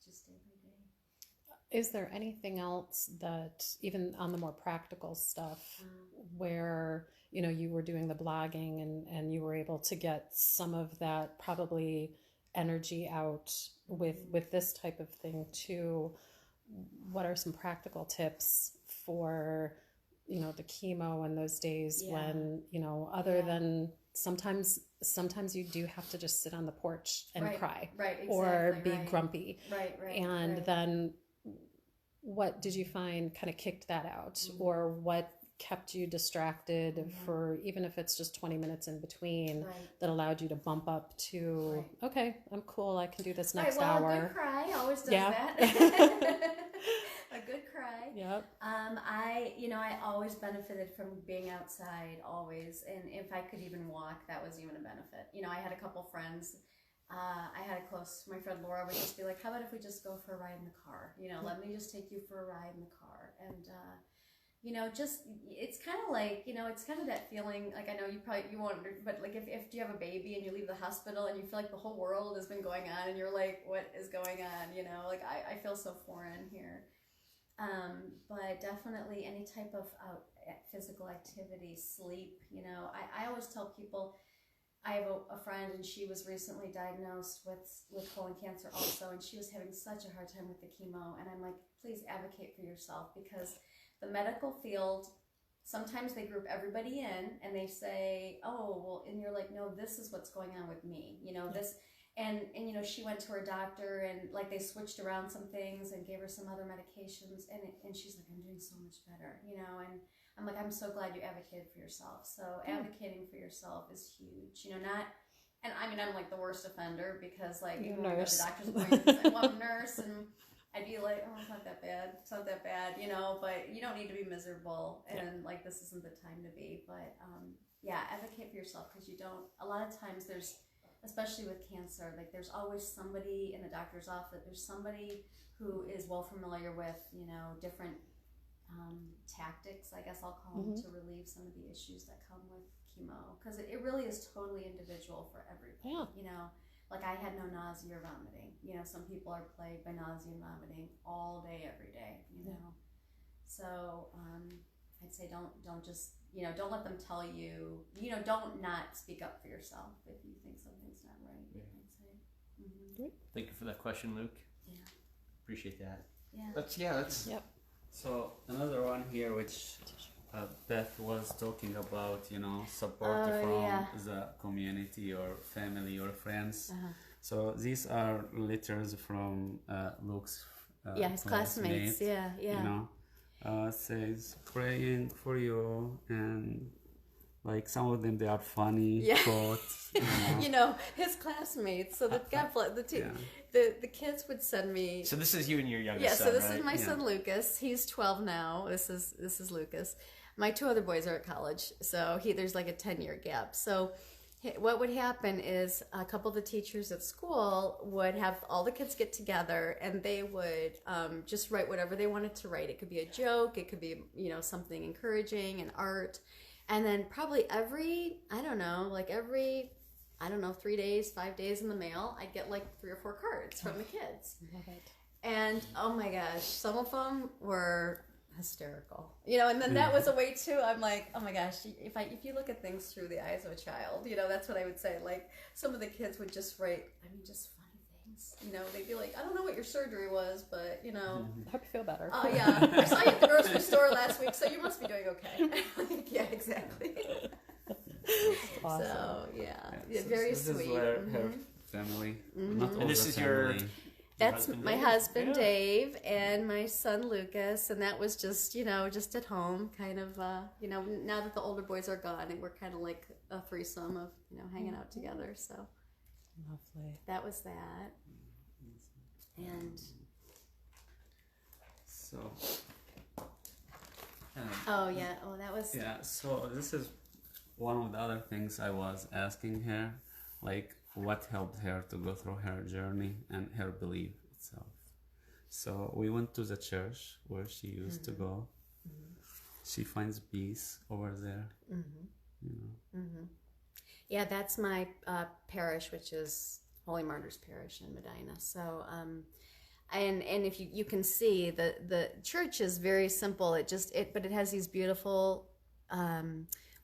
Just day by day. Is there anything else that, even on the more practical stuff, where, you know, you were doing the blogging and you were able to get some of that probably energy out with this type of thing too? What are some practical tips for, you know, the chemo and those days when, you know, other than sometimes you do have to just sit on the porch and cry, exactly, or be grumpy, and then what did you find kind of kicked that out, or what kept you distracted for, even if it's just 20 minutes in between, that allowed you to bump up to, okay, I'm cool, I can do this next hour. A good cry always does that. A good cry. Yep. I always benefited from being outside, always, and if I could even walk, that was even a benefit. You know, I had a couple friends. My friend Laura would just be like, how about if we just go for a ride in the car? You know, let me just take you for a ride in the car. And, you know, just, it's kind of like, you know, it's kind of that feeling, like, I know you won't, but like if you have a baby and you leave the hospital and you feel like the whole world has been going on and you're like, what is going on? You know, like I feel so foreign here. But definitely any type of physical activity, sleep, you know, I always tell people, I have a friend, and she was recently diagnosed with colon cancer also, and she was having such a hard time with the chemo, and I'm like, please advocate for yourself, because the medical field, sometimes they group everybody in and they say, oh, well, and you're like, no, this is what's going on with me, you know, this, and you know, she went to her doctor and like they switched around some things and gave her some other medications, and she's like, I'm doing so much better, you know, and I'm like, I'm so glad you advocated for yourself. So advocating for yourself is huge, you know, and I mean, I'm like the worst offender, because like, even when I go to the doctor's appointment, well, I'm a nurse, and I'd be like, oh, it's not that bad, you know, but you don't need to be miserable, and like, this isn't the time to be, but yeah, advocate for yourself, because you don't, a lot of times there's, especially with cancer, like there's always somebody in the doctor's office, there's somebody who is well familiar with, you know, different tactics, I guess I'll call them, to relieve some of the issues that come with chemo, because it really is totally individual for everybody, you know. Like, I had no nausea or vomiting. You know, some people are plagued by nausea and vomiting all day, every day, you know. So I'd say don't just, you know, don't let them tell you, you know, don't not speak up for yourself if you think something's not right, I'd say. Great. Thank you for that question, Luke. Yeah. Appreciate that. Yeah. Let's. Yep. So another one here, which Beth was talking about, you know, support from the community or family or friends. So these are letters from Luke's his classmates. Yeah. You know, says praying for you, and like some of them, they are funny quotes. You know. You know, his classmates. So the the kids would send me. So this is you and your youngest son, so this is my son Lucas. He's 12 now. This is Lucas. My two other boys are at college, so there's like a 10-year gap. So what would happen is a couple of the teachers at school would have all the kids get together, and they would just write whatever they wanted to write. It could be a joke, it could be, you know, something encouraging, an art. And then probably every 3 days, 5 days in the mail, I'd get like 3 or 4 cards from the kids. Love it. And oh my gosh, some of them were hysterical, you know. And then that was a way too. I'm like, oh my gosh, if you look at things through the eyes of a child, you know, that's what I would say. Like some of the kids would just write, I mean, just funny things, you know. They'd be like, I don't know what your surgery was, but you know, I hope you feel better. oh yeah, I saw you at the grocery store last week, so you must be doing okay. Yeah, exactly. Awesome. So yeah, So very this sweet. is where her family, not all And this the is your- family. That's my Dave? husband Yeah. Dave and my son Lucas, and that was just, you know, just at home, kind of, you know, now that the older boys are gone, and we're kind of like a threesome of, you know, hanging out together. So Lovely. that was that, and So that was so this is one of the other things I was asking her, like what helped her to go through her journey and her belief itself. So we went to the church where she used to go. She finds peace over there. You know. Yeah, that's my parish, which is Holy Martyrs Parish in Medina. So, and if you can see the church is very simple. But it has these beautiful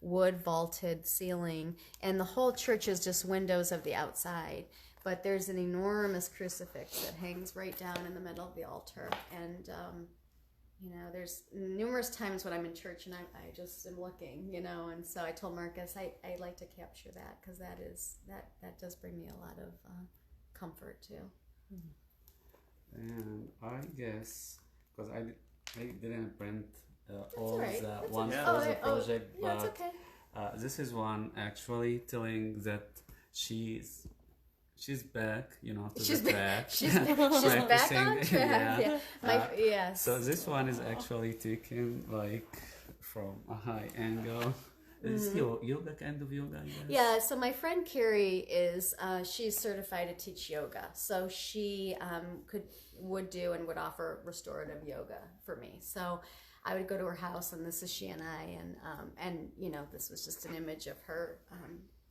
wood vaulted ceiling, and the whole church is just windows of the outside. But there's an enormous crucifix that hangs right down in the middle of the altar, and you know, there's numerous times when I'm in church and I just am looking, you know, and so I told Marcus I like to capture that, because that does bring me a lot of comfort too. And I guess because I didn't print all right. the That's one okay. for the Oh, project, yeah, it's but okay. this is one actually telling that she's back, you know, to She's the back. track. She's back on Practicing, track. yeah. Yeah. So this one is actually taken like from a high angle. Is yoga kind of yoga, I guess? Yeah, so my friend Carrie is she's certified to teach yoga, so she would do and would offer restorative yoga for me. So I would go to her house, and this is she and I, and you know, this was just an image of her.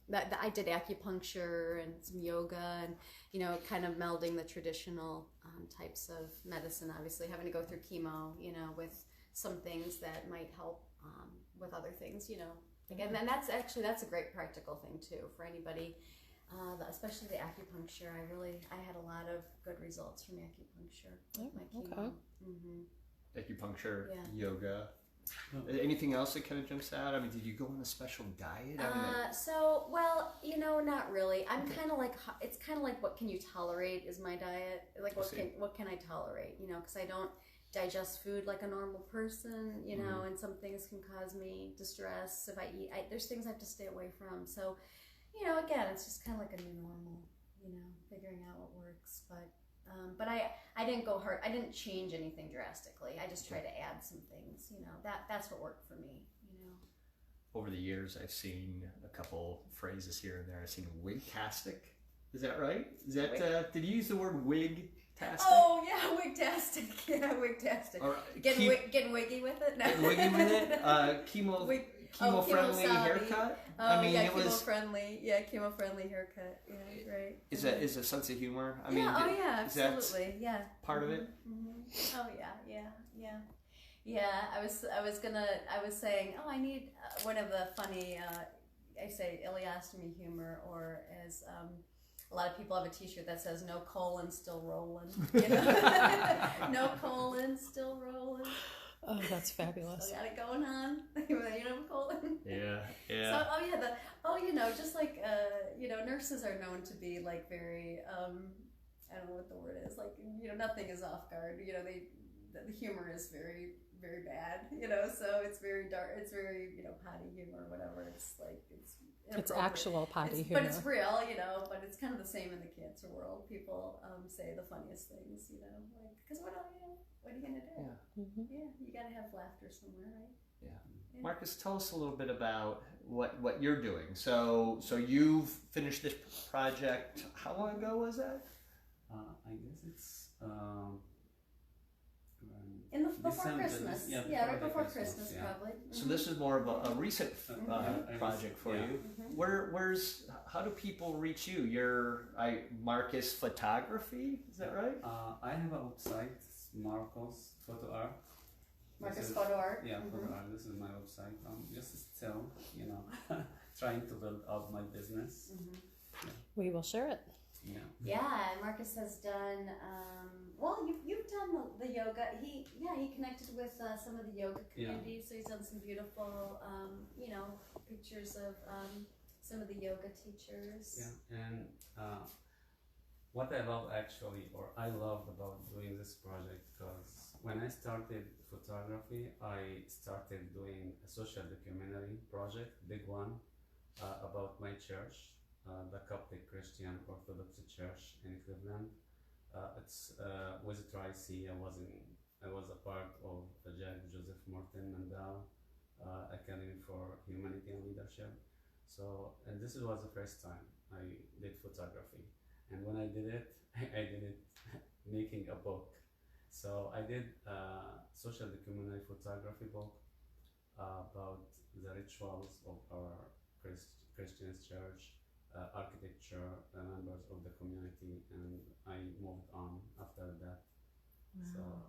That I did acupuncture and some yoga, and you know, kind of melding the traditional types of medicine. Obviously, having to go through chemo, you know, with some things that might help with other things, you know. Again, and that's a great practical thing too for anybody, especially the acupuncture. I had a lot of good results from acupuncture with my chemo. Okay. Acupuncture, Yeah. yoga. Anything else that kind of jumps out? I mean, did you go on a special diet? So, well, you know, not really. I'm kind of like, it's kind of like, what can you tolerate is my diet. Like, what can I tolerate? You know, because I don't digest food like a normal person, you know, and some things can cause me distress if I eat. There's things I have to stay away from. So, you know, again, it's just kind of like a new normal, you know, figuring out what works. But I didn't go hard. I didn't change anything drastically. I just tried to add some things, you know. That's what worked for me, you know. Over the years, I've seen a couple phrases here and there. I've seen wig-tastic. Is that right? Is that did you use the word wig-tastic? Oh yeah, wig-tastic. Yeah, wig-tastic. Right. Getting wiggy with it. No. Getting wiggy with it. Chemo-friendly chemo-savvy. haircut. Oh, I mean, yeah, it was. chemo-friendly. Yeah, chemo-friendly haircut. Yeah, right. Is a sense of humor? I mean, yeah, is that absolutely. Yeah. part of it? Oh yeah. I was saying, I need one of the funny, I say ileostomy humor, or as a lot of people have a T-shirt that says "No colon, still rolling." You know? No colon, still rolling. Oh, that's fabulous. Still got it going on. You know, colon. Yeah. So, you know, just like you know, nurses are known to be like very I don't know what the word is, like, you know, nothing is off guard. You know, the humor is very, very bad, you know, so it's very dark, it's very, you know, potty humor or whatever. It's like, it's actual potty humor. But it's real, you know, but it's kind of the same in the cancer world. People say the funniest things, you know, like, because what are you going to do? Yeah. Yeah, you got to have laughter somewhere, right? Yeah. Markus, tell us a little bit about what you're doing. So you've finished this project. How long ago was that? I guess it's Before December, Christmas. Right before Christmas, yeah. probably. So this is more of a recent project for you. How do people reach you? You're Markus Photography, is that right? I have a website, it's Markus Photo Art. Markus Photo Art. Yeah, Photo Art. This is my website. Just still, trying to build up my business. We will share it. Yeah, Markus has done. You've done the yoga. He connected with some of the yoga community, so he's done some beautiful, pictures of some of the yoga teachers. Yeah, and what I love I loved about doing this project, because when I started photography, I started doing a social documentary project, big one, about my church. The Coptic Christian Orthodox Church in Cleveland. It's with Tri-C. I was a part of the Jack Joseph Morton Mandel Academy for Humanity and Leadership. And this was the first time I did photography. And when I did it, I did it making a book. So I did a social documentary photography book about the rituals of our Christian church, architecture, members of the community, and I moved on after that. Wow.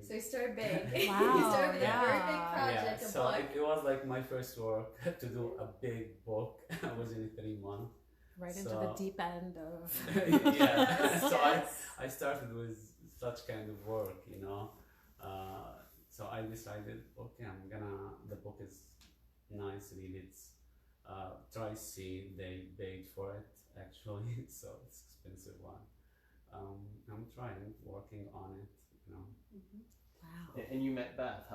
So he started big. Wow. He started with a very big project, so it was like my first work to do a big book within 3 months. Right into the deep end of... So I started with such kind of work, so I decided, okay, the book is nice, really, it's Tri-C, they paid for it actually, so it's expensive one. I'm working on it, Wow. And you met Beth.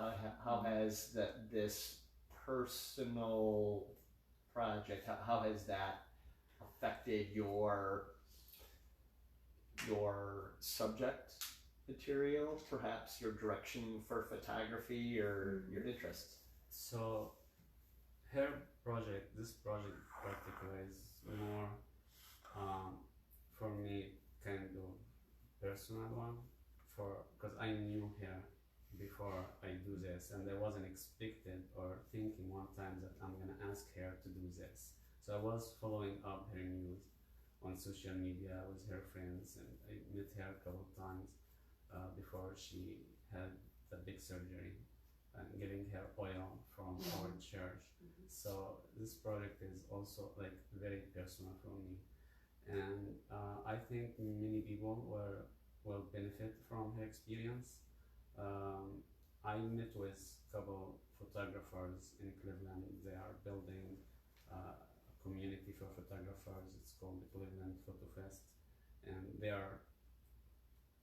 How has this personal project, how has that affected your subject material, perhaps your direction for photography or your interests? So this project particularly is more for me kind of personal one, because I knew her before I do this, and I wasn't expected or thinking one time that I'm gonna ask her to do this. So I was following up her news on social media with her friends, and I met her a couple of times before she had the big surgery and giving her oil from our church. So this project is also like very personal for me, and I think many people will benefit from her experience. I met with a couple photographers in Cleveland. They are building a community for photographers. It's called the Cleveland Photo Fest, and they are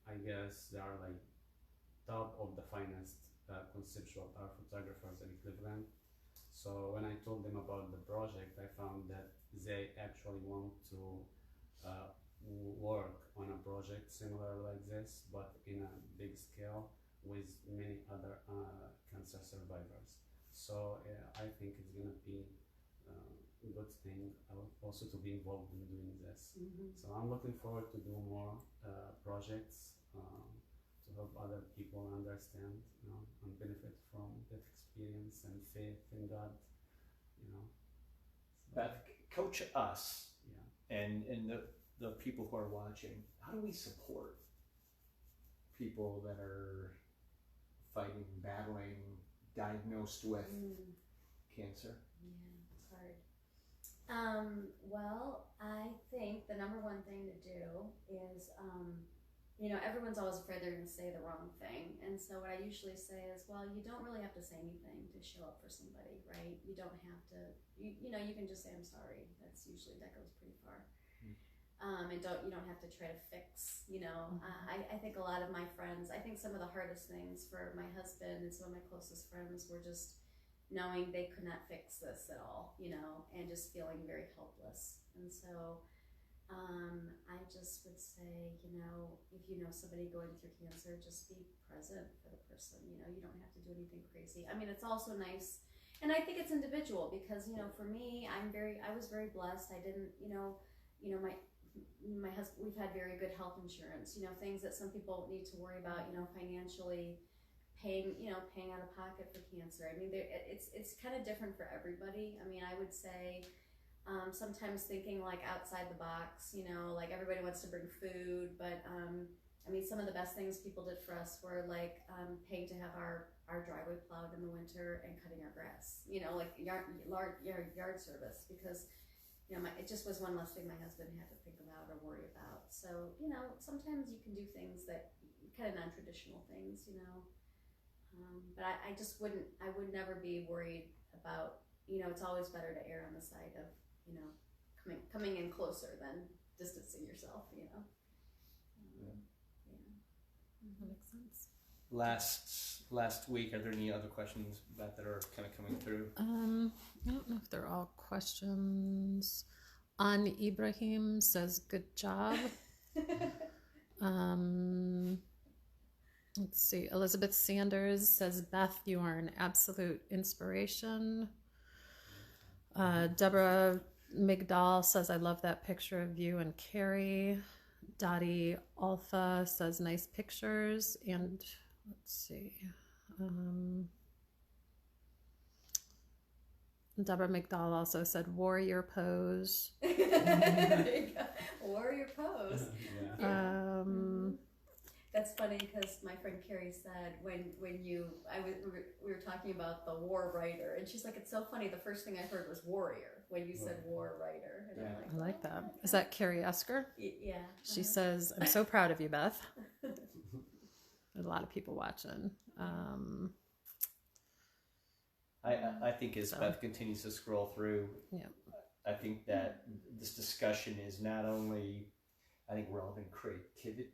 like top of the finest conceptual art photographers in Cleveland. So when I told them about the project, I found that they actually want to work on a project similar like this, but in a big scale with many other cancer survivors. So I think it's gonna be a good thing also to be involved in doing this. So I'm looking forward to do more projects to help other people understand, and benefit from that experience and faith in God, So, Beth, coach us yeah. and the people who are watching. How do we support people that are fighting, battling, diagnosed with cancer? Yeah, it's hard. Well, I think the number one thing to do is, everyone's always afraid they're going to say the wrong thing. And so what I usually say is, well, you don't really have to say anything to show up for somebody, right? You don't have to, you can just say, I'm sorry. That goes pretty far. And you don't have to try to fix, I think a lot of my friends, I think some of the hardest things for my husband and some of my closest friends were just knowing they could not fix this at all, and just feeling very helpless. And so I just would say, if you know somebody going through cancer, just be present for the person. You don't have to do anything crazy. I mean, it's also nice And I think it's individual because, you know, for me, I was very blessed. I didn't, my husband, we've had very good health insurance, you know, things that some people need to worry about, you know, financially paying out of pocket for cancer. I mean, it's kind of different for everybody. I mean, I would say, sometimes thinking like outside the box, you know, like everybody wants to bring food, but, I mean, some of the best things people did for us were like paying to have our driveway plowed in the winter and cutting our grass, you know, like yard service, because, you know, it just was one less thing my husband had to think about or worry about. So, you know, sometimes you can do things that kind of non-traditional things, you know, but I would never be worried about, you know, it's always better to err on the side of, you know, coming in closer than distancing yourself, you know. That makes sense. Last week, are there any other questions that are kind of coming through? I don't know if they're all questions. Ibrahim says, "Good job." Let's see. Elizabeth Sanders says, "Beth, you are an absolute inspiration." Deborah Migdal says, "I love that picture of you and Carrie." Dottie Alpha says, "Nice pictures." And let's see. Deborah McDowell also said, "Warrior pose." There you go. Warrior pose. Yeah. That's funny because my friend Carrie said we were talking about the war writer, and she's like, "It's so funny. The first thing I heard was warrior when you said war writer." And Yeah. I'm I like that. Is that Carrie Esker? Yeah. She says, "I'm so proud of you, Beth." There's a lot of people watching. I think as Beth continues to scroll through, Yeah. I think that this discussion is not only, I think, relevant creatively.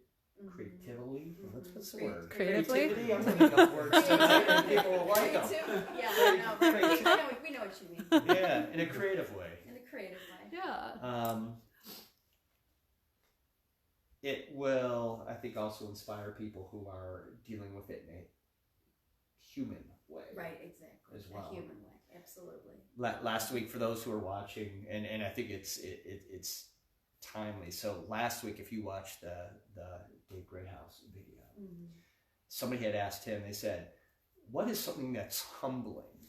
What's the word? Creatively? Creativity? I'm thinking of words tonight and people will like them. Yeah, I know. We know what you mean. Yeah, in a creative way. In a creative way. Yeah. It will, I think, also inspire people who are dealing with it in a human way. Right, exactly. As well. A human way, absolutely. Last week, for those who are watching, and I think it's timely. So last week, if you watched the Dave Greathouse video, somebody had asked him. They said, "What is something that's humbling?"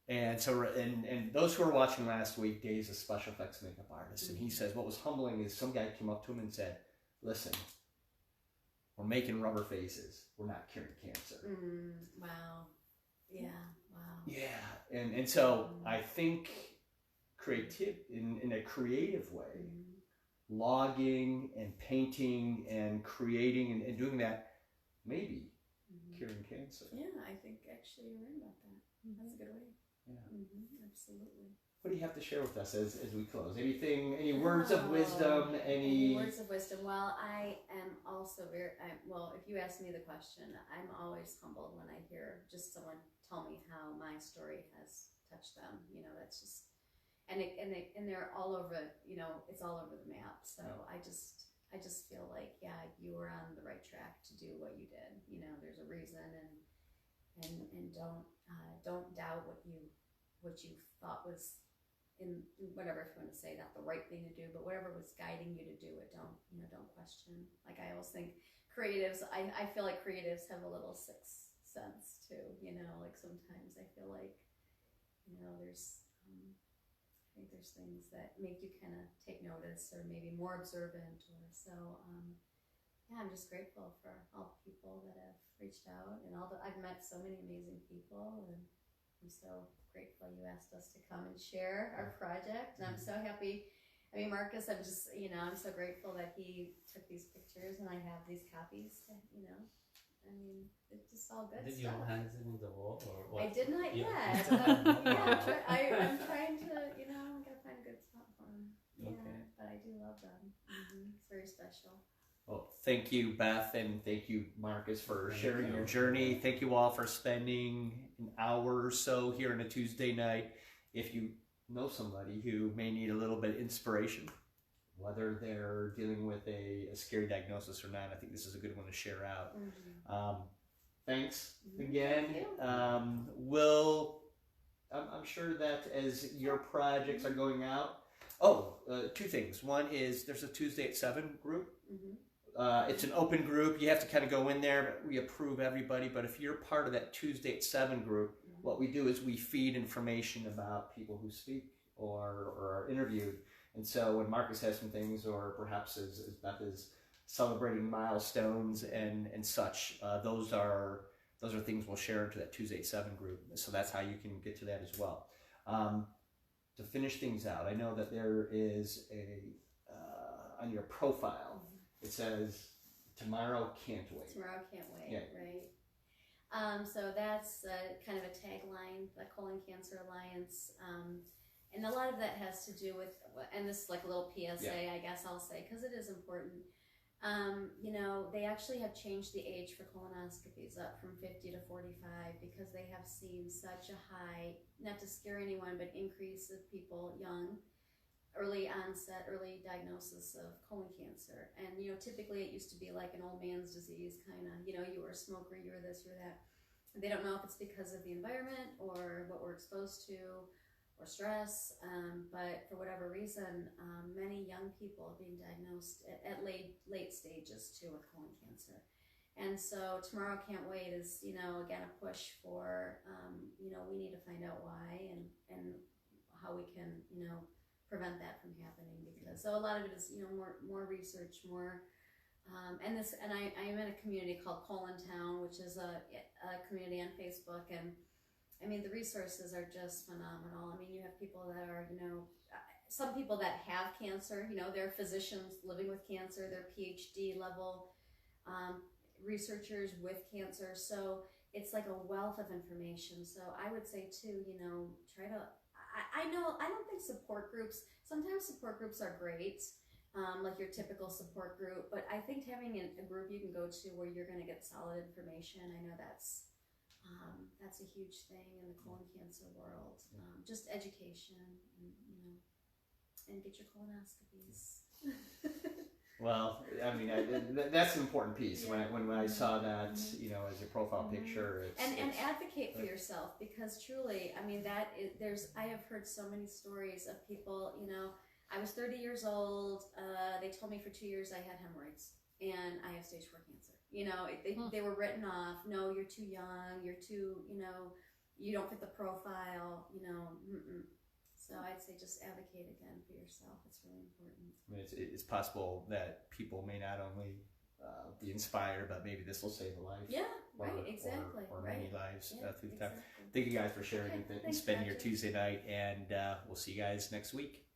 And so, and those who were watching last week, Dave's a special effects makeup artist, and he says what was humbling is some guy came up to him and said, "Listen, we're making rubber faces. We're not curing cancer." Wow. Yeah. Wow. Yeah, and so I think in a creative way, logging and painting and creating and doing that, maybe curing cancer. Yeah, I think actually you're right about that. That's a good way. Yeah. Absolutely. What do you have to share with us as we close? Any words of wisdom? Any words of wisdom? Well, I am also if you ask me the question, I'm always humbled when I hear just someone tell me how my story has touched them. You know, that's just, and they're all over, you know, it's all over the map. So I just feel like, yeah, you were on the right track to do what you did. You know, there's a reason, and don't doubt what you thought was, in whatever, if you want to say that, the right thing to do, but whatever was guiding you to do it, don't question. Like, I always think creatives, I feel like creatives have a little sixth sense too, you know, like sometimes I feel like, you know, there's, I think there's things that make you kind of take notice or maybe more observant, or so, yeah, I'm just grateful for all the people that have reached out, and I've met so many amazing people, and I'm so grateful you asked us to come and share our project, and I'm so happy. I mean, Marcus, I'm just, you know, I'm so grateful that he took these pictures, and I have these copies to, you know, I mean, it's just all good Did stuff. you hang them on the wall or what? I did not yet. I'm trying to, you know, I'm gonna find a good spot for them. Yeah, Okay. but I do love them. It's very special. Well, thank you, Beth, and thank you, Marcus, for sharing your journey. Thank you all for spending an hour or so here on a Tuesday night. If you know somebody who may need a little bit of inspiration, whether they're dealing with a scary diagnosis or not, I think this is a good one to share out. thanks Mhm. again. Thank I'm sure that as your projects are going out, two things. One is there's a Tuesday at 7 group. It's an open group. You have to kind of go in there, but we approve everybody. But if you're part of that Tuesday at 7 group, what we do is we feed information about people who speak or are interviewed. And so when Markus has some things, or perhaps as Beth is celebrating milestones and such, those are things we'll share into that Tuesday at 7 group. So that's how you can get to that as well. To finish things out, I know that there is on your profile, it says, "Tomorrow can't wait." Tomorrow can't wait, Yeah. right? So that's kind of a tagline, the Colon Cancer Alliance. And a lot of that has to do with, and this is like a little PSA, I guess I'll say, because it is important. You know, they actually have changed the age for colonoscopies up from 50 to 45 because they have seen such a high, not to scare anyone, but increase of people young, early onset, early diagnosis of colon cancer. And, you know, typically it used to be like an old man's disease, kind of, you know, you were a smoker, you were this, you were that. And they don't know if it's because of the environment or what we're exposed to or stress, but for whatever reason, many young people are being diagnosed at late stages too with colon cancer. And so Tomorrow Can't Wait is, you know, again, a push for, you know, we need to find out why and how we can, you know, prevent that from happening. Because so a lot of it is, you know, more research, more, and I'm in a community called Colon Town, which is a community on Facebook, and I mean, the resources are just phenomenal. I mean, you have people that are, you know, some people that have cancer, you know, they're physicians living with cancer, they're PhD level researchers with cancer. So it's like a wealth of information. So I would say too, you know, try to, I don't think support groups, sometimes support groups are great, like your typical support group, but I think having a group you can go to where you're going to get solid information, I know that's a huge thing in the colon cancer world. Just education, and, you know, and get your colonoscopies. Well, I mean, that's an important piece. Yeah. When I saw that, you know, as your profile picture, and advocate for yourself, because truly, I mean, I have heard so many stories of people. You know, I was 30 years old. They told me for 2 years I had hemorrhoids and I have stage 4 cancer. You know, they were written off. No, you're too young. You're too, you know, you don't fit the profile. You know, So I'd say just advocate again for yourself. It's really important. I mean, it's possible that people may not only be inspired, but maybe this will save a life. Yeah, right, exactly. Or many lives through time. Exactly. Thank you guys for sharing and Thanks, spending your Gretchen. Tuesday night, and we'll see you guys next week.